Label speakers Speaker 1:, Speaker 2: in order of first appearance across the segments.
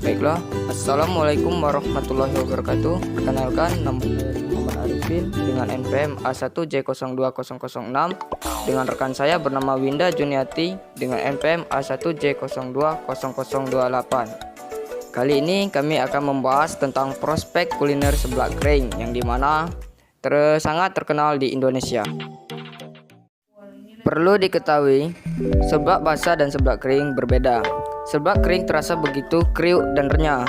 Speaker 1: Baiklah, Assalamualaikum warahmatullahi wabarakatuh. Perkenalkan, nama saya Muhammad Arifin dengan NPM A1J02006 dengan rekan saya bernama Winda Juniati dengan NPM A1J020028. Kali ini kami akan membahas tentang prospek kuliner seblak kering yang dimana sangat terkenal di Indonesia. Perlu diketahui, seblak basah dan seblak kering berbeda. Seblak kering terasa begitu kriuk dan renyah.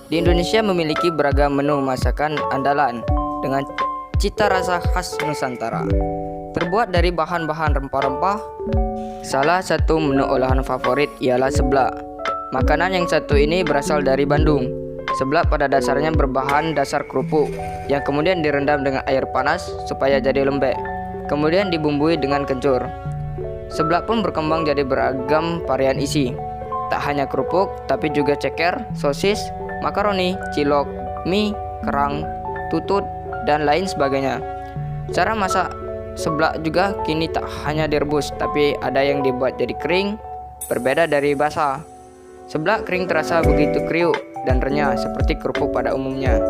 Speaker 1: Di Indonesia memiliki beragam menu masakan andalan dengan cita rasa khas Nusantara. Terbuat dari bahan-bahan rempah-rempah, salah satu menu olahan favorit ialah seblak. Makanan yang satu ini berasal dari Bandung. Seblak pada dasarnya berbahan dasar kerupuk yang kemudian direndam dengan air panas supaya jadi lembek. Kemudian dibumbui dengan kencur. Seblak pun berkembang jadi beragam varian isi. Tak hanya kerupuk, tapi juga ceker, sosis, makaroni, cilok, mie, kerang, tutut, dan lain sebagainya. Cara masak seblak juga kini tak hanya direbus, tapi ada yang dibuat jadi kering, berbeda dari basah. Seblak kering terasa begitu kriuk dan renyah seperti kerupuk pada umumnya.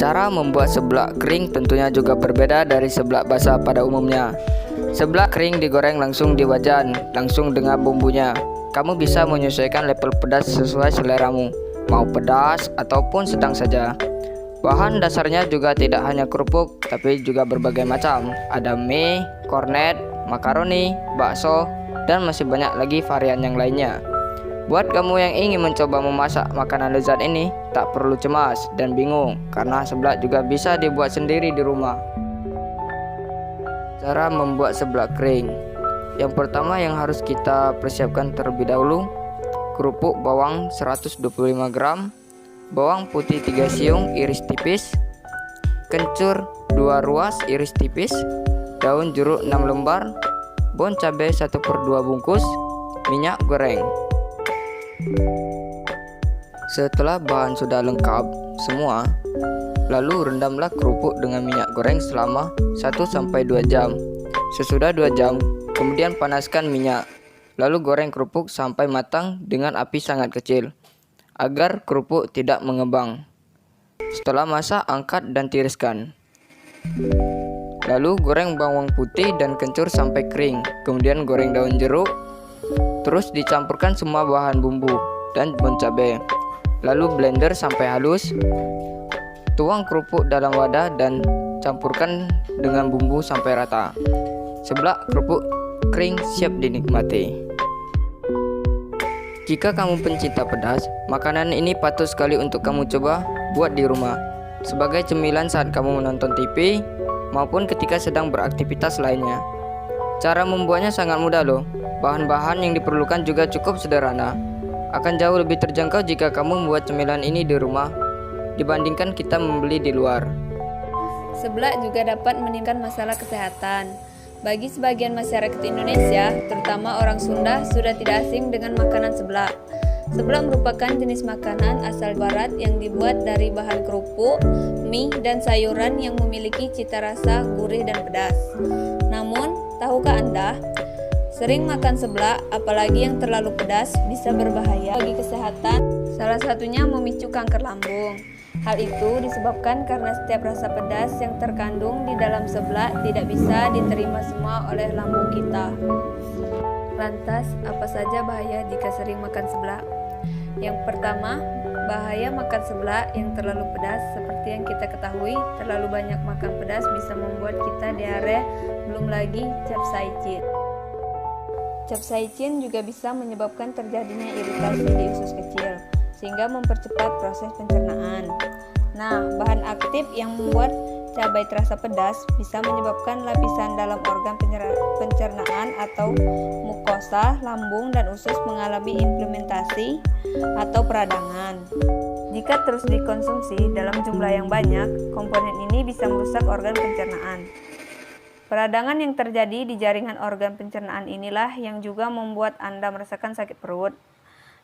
Speaker 1: Cara membuat seblak kering tentunya juga berbeda dari seblak basah pada umumnya. Seblak kering digoreng langsung di wajan, langsung dengan bumbunya. Kamu bisa menyesuaikan level pedas sesuai seleramu, mau pedas ataupun sedang saja. Bahan dasarnya juga tidak hanya kerupuk, tapi juga berbagai macam. Ada mie, kornet, makaroni, bakso, dan masih banyak lagi varian yang lainnya. Buat kamu yang ingin mencoba memasak makanan lezat ini, tak perlu cemas dan bingung, karena seblak juga bisa dibuat sendiri di rumah. Cara membuat seblak kering. Yang pertama yang harus kita persiapkan terlebih dahulu, kerupuk bawang 125 gram, bawang putih 3 siung iris tipis, kencur 2 ruas iris tipis, daun jeruk 6 lembar, bon cabai 1/2 bungkus, minyak goreng. Setelah bahan sudah lengkap semua, lalu rendamlah kerupuk dengan minyak goreng selama 1-2 jam. Sesudah 2 jam, kemudian panaskan minyak. Lalu goreng kerupuk sampai matang dengan api sangat kecil, agar kerupuk tidak mengembang. Setelah masak, angkat dan tiriskan. Lalu goreng bawang putih dan kencur sampai kering. Kemudian goreng daun jeruk. Terus dicampurkan semua bahan bumbu dan bon cabai. Lalu blender sampai halus. Tuang kerupuk dalam wadah dan campurkan dengan bumbu sampai rata. Seblak kerupuk kering siap dinikmati. Jika kamu pencinta pedas, makanan ini patut sekali untuk kamu coba buat di rumah sebagai cemilan saat kamu menonton TV maupun ketika sedang beraktivitas lainnya. Cara membuatnya sangat mudah loh. Bahan-bahan yang diperlukan juga cukup sederhana. Akan jauh lebih terjangkau jika kamu membuat cemilan ini di rumah dibandingkan kita membeli di luar.
Speaker 2: Seblak juga dapat meningkatkan masalah kesehatan. Bagi sebagian masyarakat Indonesia, terutama orang Sunda, sudah tidak asing dengan makanan seblak. Seblak merupakan jenis makanan asal barat yang dibuat dari bahan kerupuk, mie, dan sayuran yang memiliki cita rasa gurih dan pedas. Namun, tahukah Anda, sering makan seblak, apalagi yang terlalu pedas, bisa berbahaya bagi kesehatan. Salah satunya memicu kanker lambung. Hal itu disebabkan karena setiap rasa pedas yang terkandung di dalam seblak tidak bisa diterima semua oleh lambung kita. Lantas, apa saja bahaya jika sering makan seblak? Yang pertama, bahaya makan seblak yang terlalu pedas. Seperti yang kita ketahui, terlalu banyak makan pedas bisa membuat kita diare, belum lagi capsaicin. Capsaicin juga bisa menyebabkan terjadinya iritasi di usus kecil, sehingga mempercepat proses pencernaan. Nah, bahan aktif yang membuat cabai terasa pedas bisa menyebabkan lapisan dalam organ pencernaan atau mukosa, lambung, dan usus mengalami inflamasi atau peradangan. Jika terus dikonsumsi dalam jumlah yang banyak, komponen ini bisa merusak organ pencernaan. Peradangan yang terjadi di jaringan organ pencernaan inilah yang juga membuat Anda merasakan sakit perut.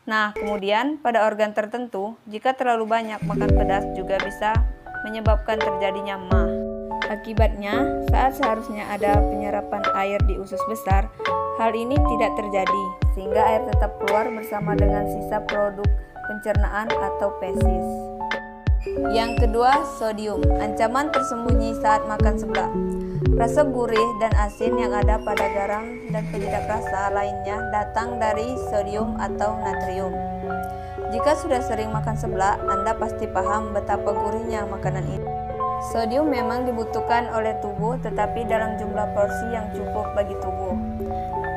Speaker 2: Nah, kemudian pada organ tertentu, jika terlalu banyak makan pedas juga bisa menyebabkan terjadinya MAH. Akibatnya, saat seharusnya ada penyerapan air di usus besar, Hal ini tidak terjadi, sehingga air tetap keluar bersama dengan sisa produk pencernaan atau fesis. Yang kedua, sodium, ancaman tersembunyi saat makan seblak. Rasa gurih dan asin yang ada pada garam dan penyedap rasa lainnya datang dari sodium atau natrium. Jika sudah sering makan seblak, Anda pasti paham betapa gurihnya makanan ini. Sodium memang dibutuhkan oleh tubuh, tetapi dalam jumlah porsi yang cukup bagi tubuh.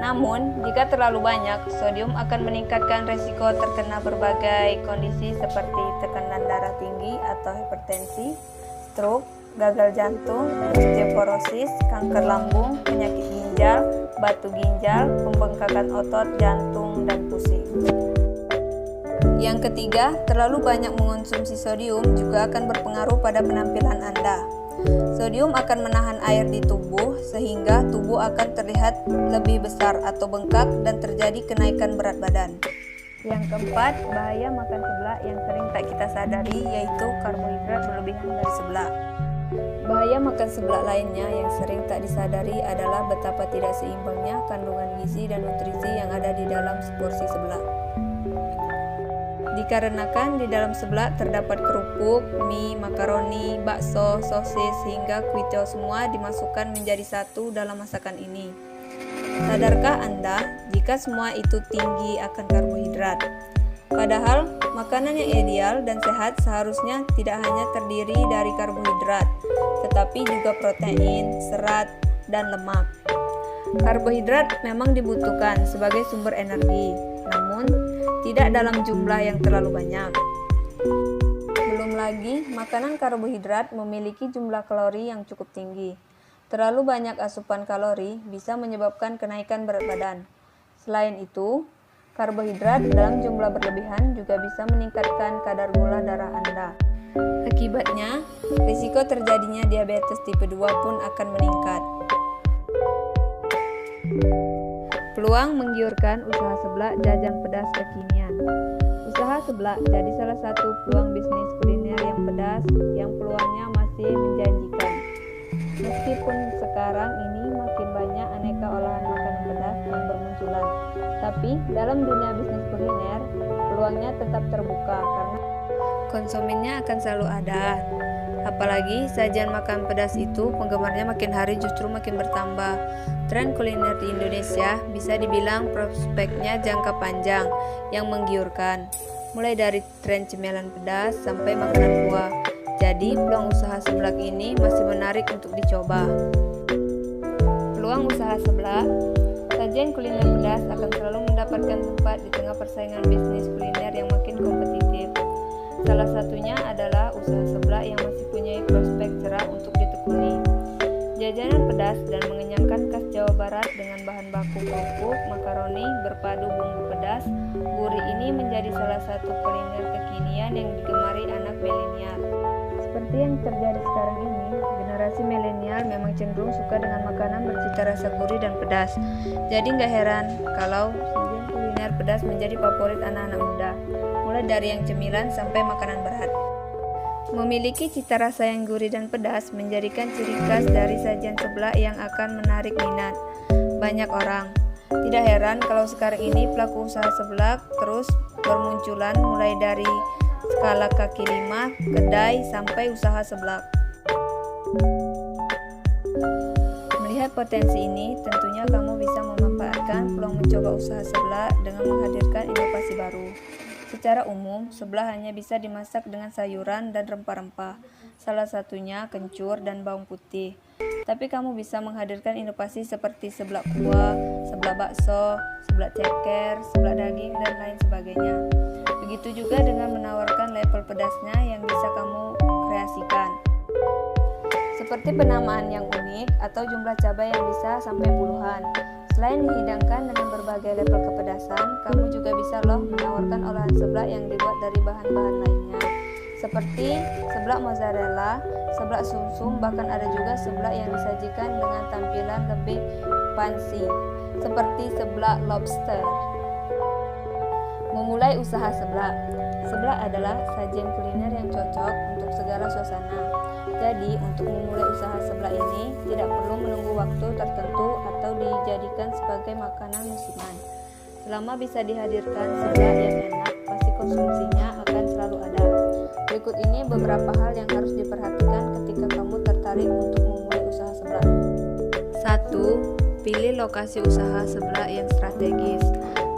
Speaker 2: Namun, jika terlalu banyak, sodium akan meningkatkan risiko terkena berbagai kondisi seperti tekanan darah tinggi atau hipertensi, stroke, gagal jantung, osteoporosis, kanker lambung, penyakit ginjal, batu ginjal, pembengkakan otot jantung, dan pusing. Yang ketiga, terlalu banyak mengonsumsi sodium juga akan berpengaruh pada penampilan Anda. Sodium akan menahan air di tubuh sehingga tubuh akan terlihat lebih besar atau bengkak dan terjadi kenaikan berat badan. Yang keempat, bahaya makan seblak yang sering tak kita sadari yaitu karbohidrat berlebihan dari seblak. Bahaya makan seblak lainnya yang sering tak disadari adalah betapa tidak seimbangnya kandungan gizi dan nutrisi yang ada di dalam seporsi seblak. Dikarenakan di dalam seblak terdapat kerupuk, mie, makaroni, bakso, sosis, hingga kuitiau semua dimasukkan menjadi satu dalam masakan ini. Sadarkah Anda jika semua itu tinggi akan karbohidrat? Padahal, makanan yang ideal dan sehat seharusnya tidak hanya terdiri dari karbohidrat, tetapi juga protein, serat, dan lemak. Karbohidrat memang dibutuhkan sebagai sumber energi, namun tidak dalam jumlah yang terlalu banyak. Belum lagi, makanan karbohidrat memiliki jumlah kalori yang cukup tinggi. Terlalu banyak asupan kalori bisa menyebabkan kenaikan berat badan. Selain itu, karbohidrat dalam jumlah berlebihan juga bisa meningkatkan kadar gula darah Anda. Akibatnya, risiko terjadinya diabetes tipe 2 pun akan meningkat. Peluang menggiurkan usaha seblak jajan pedas kekinian. Usaha seblak jadi salah satu peluang bisnis kuliner yang pedas yang peluangnya masih menjanjikan. Meskipun sekarang ini makin banyak aneka olahan makanan pedas yang bermunculan, tapi dalam dunia bisnis kuliner, peluangnya tetap terbuka karena konsumennya akan selalu ada. Apalagi sajian makan pedas itu penggemarnya makin hari justru makin bertambah. Tren kuliner di Indonesia bisa dibilang prospeknya jangka panjang yang menggiurkan, mulai dari tren cemilan pedas sampai makanan buah. Jadi peluang usaha seblak ini masih menarik untuk dicoba. Peluang usaha seblak, sajian kuliner pedas akan selalu mendapatkan tempat di tengah persaingan bisnis kuliner yang makin kompetitif. Salah satunya adalah usaha seblak yang masih punya prospek cerah untuk ditekuni. Jajanan pedas dan mengenyangkan khas Jawa Barat dengan bahan baku kerupuk, makaroni berpadu bumbu pedas, gurih ini menjadi salah satu kuliner kekinian yang digemari anak milenial. Seperti yang terjadi sekarang ini, generasi milenial memang cenderung suka dengan makanan bercita rasa gurih dan pedas. Jadi nggak heran kalau sajian kuliner pedas menjadi favorit anak-anak muda, mulai dari yang cemilan sampai makanan berat. Memiliki cita rasa yang gurih dan pedas menjadikan ciri khas dari sajian seblak yang akan menarik minat banyak orang. Tidak heran kalau sekarang ini pelaku usaha seblak terus bermunculan mulai dari skala kaki lima, kedai, sampai usaha seblak. Melihat potensi ini, tentunya kamu bisa memanfaatkan peluang mencoba usaha seblak dengan menghadirkan inovasi baru. Secara umum, seblak hanya bisa dimasak dengan sayuran dan rempah-rempah, salah satunya kencur dan bawang putih. Tapi kamu bisa menghadirkan inovasi seperti seblak kuah, seblak bakso, seblak ceker, seblak daging, dan lain sebagainya. Begitu juga dengan menawarkan level pedasnya yang bisa kamu kreasikan. Seperti penamaan yang unik atau jumlah cabai yang bisa sampai puluhan. Selain dihidangkan dengan berbagai level kepedasan, kamu juga bisa menawarkan olahan seblak yang dibuat dari bahan-bahan lainnya. Seperti seblak mozzarella, seblak sumsum, bahkan ada juga seblak yang disajikan dengan tampilan lebih fancy, seperti seblak lobster. Memulai usaha seblak. Seblak adalah sajian kuliner yang cocok untuk segala suasana. Jadi, untuk memulai usaha seblak ini tidak perlu menunggu waktu tertentu atau dijadikan sebagai makanan musiman. Selama bisa dihadirkan seblak yang enak, pasti konsumsinya akan selalu ada. Berikut ini beberapa hal yang harus diperhatikan ketika kamu tertarik untuk memulai usaha seblak. 1. Pilih lokasi usaha seblak yang strategis.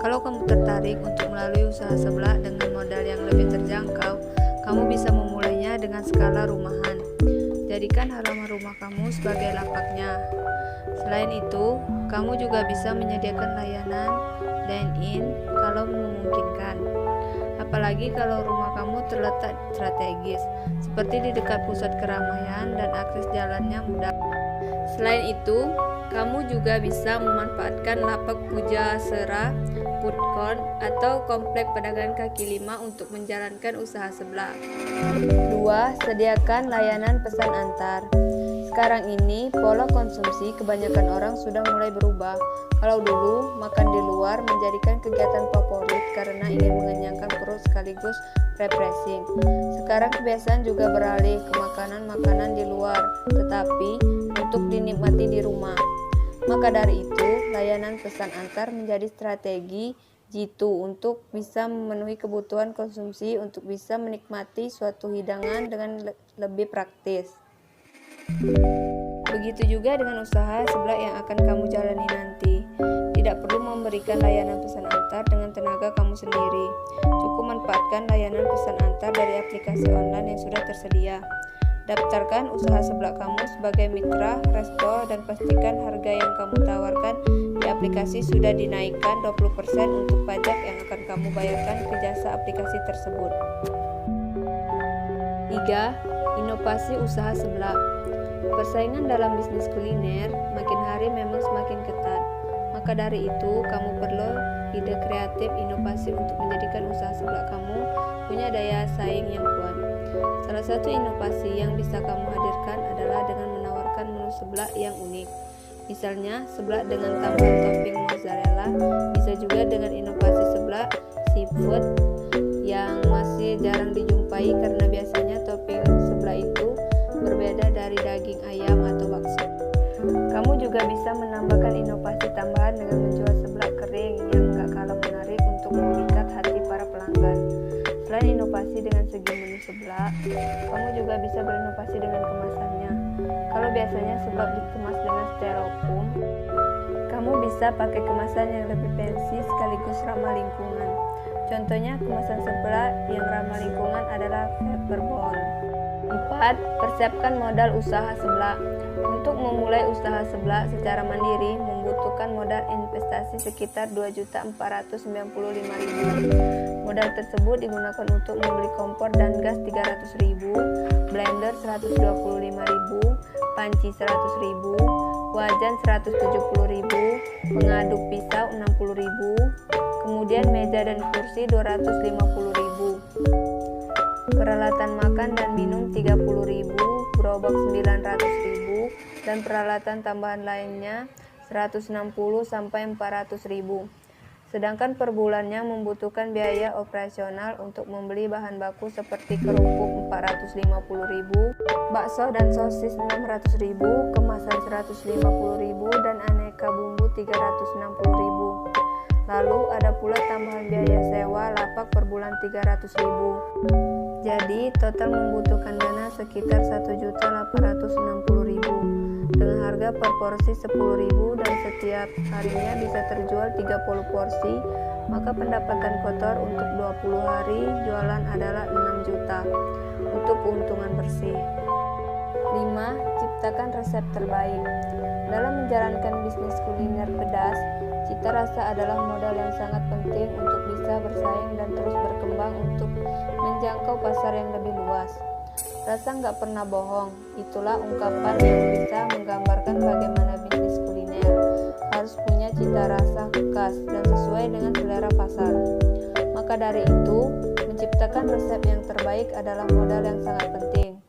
Speaker 2: Kalau kamu tertarik untuk melalui usaha seblak dengan modal yang lebih terjangkau, kamu bisa memulainya dengan skala rumahan. Jadikan halaman rumah kamu sebagai lapaknya. Selain itu, kamu juga bisa menyediakan layanan dine-in kalau memungkinkan. Apalagi kalau rumah kamu terletak strategis, seperti di dekat pusat keramaian dan akses jalannya mudah. Selain itu, kamu juga bisa memanfaatkan lapak pujasera, food court, atau komplek pedagang kaki lima untuk menjalankan usaha seblak. 2. Sediakan layanan pesan antar. Sekarang ini, pola konsumsi kebanyakan orang sudah mulai berubah. Kalau dulu, makan di luar menjadikan kegiatan favorit karena ingin mengenyangkan perut sekaligus refreshing. Sekarang kebiasaan juga beralih ke makanan-makanan di luar, tetapi untuk dinikmati di rumah. Maka dari itu, layanan pesan antar menjadi strategi jitu untuk bisa memenuhi kebutuhan konsumsi untuk bisa menikmati suatu hidangan dengan lebih praktis. Begitu juga dengan usaha seblak yang akan kamu jalani nanti. Tidak perlu memberikan layanan pesan antar dengan tenaga kamu sendiri. Cukup manfaatkan layanan pesan antar dari aplikasi online yang sudah tersedia. Daftarkan usaha seblak kamu sebagai mitra resto dan pastikan harga yang kamu tawarkan di aplikasi sudah dinaikkan 20% untuk pajak yang akan kamu bayarkan ke jasa aplikasi tersebut. 3. Inovasi usaha seblak. Persaingan dalam bisnis kuliner makin hari memang semakin ketat. Maka dari itu, kamu perlu ide kreatif inovasi untuk menjadikan usaha seblak kamu punya daya saing yang kuat. Salah satu inovasi yang bisa kamu hadirkan adalah dengan menawarkan menu seblak yang unik. Misalnya, seblak dengan tambahan topping mozzarella, bisa juga dengan inovasi seblak seafood yang masih jarang dijumpai karena biasanya topping seblak itu berbeda dari daging ayam atau bakso. Kamu juga bisa menambahkan inovasi tambahan dengan menjual seblak kering yang gak kalah menarik untuk memikat hati para pelanggan. Selain inovasi dengan segi menu seblak, kamu juga bisa berinovasi dengan kemasannya. Kalau biasanya seblak dikemas dengan styrofoam, kamu bisa pakai kemasan yang lebih fancy sekaligus ramah lingkungan. Contohnya kemasan seblak yang ramah lingkungan adalah paperboard. 4. Persiapkan modal usaha seblak. Untuk memulai usaha seblak secara mandiri membutuhkan modal investasi sekitar Rp2.495.000. Modal tersebut digunakan untuk membeli kompor dan gas Rp300.000, blender Rp125.000, panci Rp100.000, wajan Rp170.000, pengaduk pisau Rp60.000, kemudian meja dan kursi Rp250.000. Peralatan makan dan minum Rp30.000, gerobak Rp900.000, dan peralatan tambahan lainnya Rp160.000–400.000. Sedangkan per bulannya membutuhkan biaya operasional untuk membeli bahan baku seperti kerupuk Rp450.000, bakso dan sosis Rp600.000, kemasan Rp150.000, dan aneka bumbu Rp360.000. Lalu ada pula tambahan biaya sewa lapak per bulan Rp300.000. Jadi total membutuhkan dana sekitar Rp1.860.000 dengan harga per porsi Rp10.000 dan setiap harinya bisa terjual 30 porsi, maka pendapatan kotor untuk 20 hari jualan adalah 6 juta untuk keuntungan bersih. 5. Ciptakan resep terbaik. Dalam menjalankan bisnis kuliner pedas, cita rasa adalah modal yang sangat penting untuk bisa bersaing dan terus berkembang untuk menjangkau pasar yang lebih luas. Rasa nggak pernah bohong, itulah ungkapan yang bisa menggambarkan bagaimana bisnis kuliner harus punya cita rasa khas dan sesuai dengan selera pasar. Maka dari itu, menciptakan resep yang terbaik adalah modal yang sangat penting.